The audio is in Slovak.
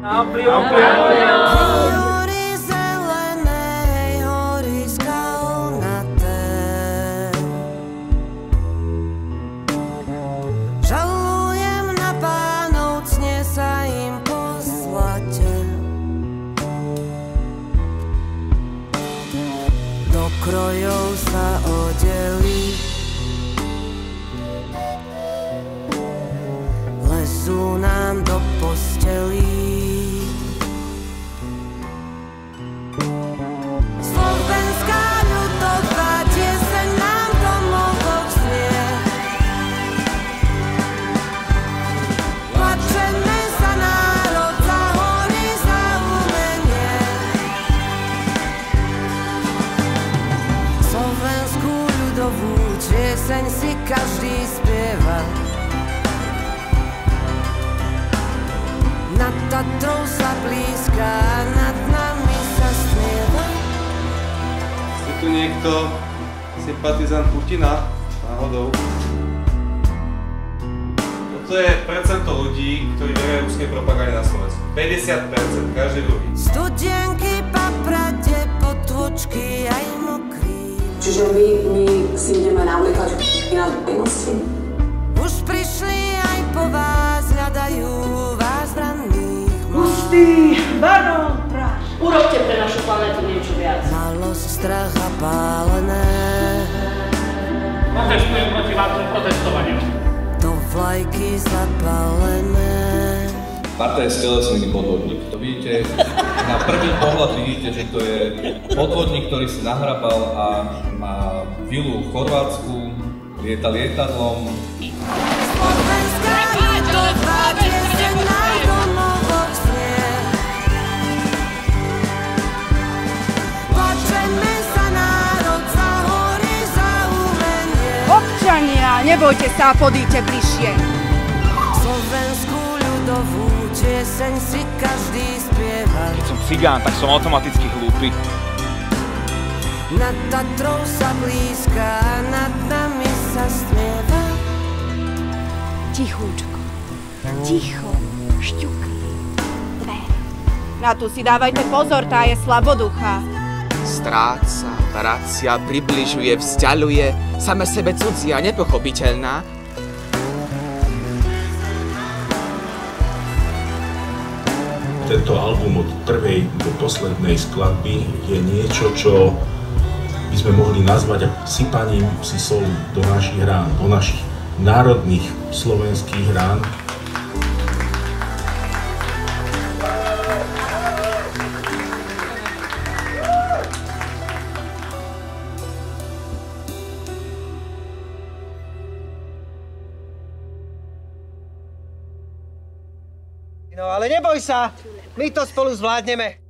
Hory zelenej, hory skalnaté. Žalujem na pánov, cne sa im po zlate. Do krojov sa odelí, lesú nám do postelí. Slovenská ľudová tieseň nám do mozog znie. Plačeme za národ, za hory, za umenie. Slovenskú ľudovú tieseň si každý spieva. Nad Tatrou sa blízka, nad nami sa smieva. Je tu niekto sympatizant Putina? Náhodou. Toto je percento ľudí, ktorí veria ruskej propagande na Slovensku. 50%, každý druhý. Studenky, paprade, potôčky aj mokrý. Čiže my si ideme navliekať na verejnosti. Už prišli aj po vás, hľadajú vás v ranných mlách. Pustý barón práš. Urobte pre našu planetu niečo viac. Malosť, strach a pálené. Protestujem proti vášmu protestovaniu. Do vlajky zapálené. Marta je stelesnený podvodník. To vidíte, na prvý pohľad vidíte, že to je podvodník, ktorý si nahrabal a má vilu v Chorvátsku, lieta lietadlom. Slovenská ľudová tieseň nám do mozog znie. Plačeme za národ, za hory, za umenie. Občania, nebojte sa, podíte bližšie. Slovenskú ľudovú tieseň si každý spieva. Keď som cigán, tak som automaticky hlúpy. Nad Tatrou sa blízka, nad nami sa smieva. Tichúčko, ticho, šťuka, dvere. Na tu si dávajte pozor, tá je slaboduchá. Stráca, vracia, približuje, vzdialuje, same sebe cudzia, nepochopiteľná. Tento album od prvej do poslednej skladby je niečo, čo by sme mohli nazvať sypaním si solu do našich rán, do našich národných slovenských rán. No ale neboj sa, my to spolu zvládneme.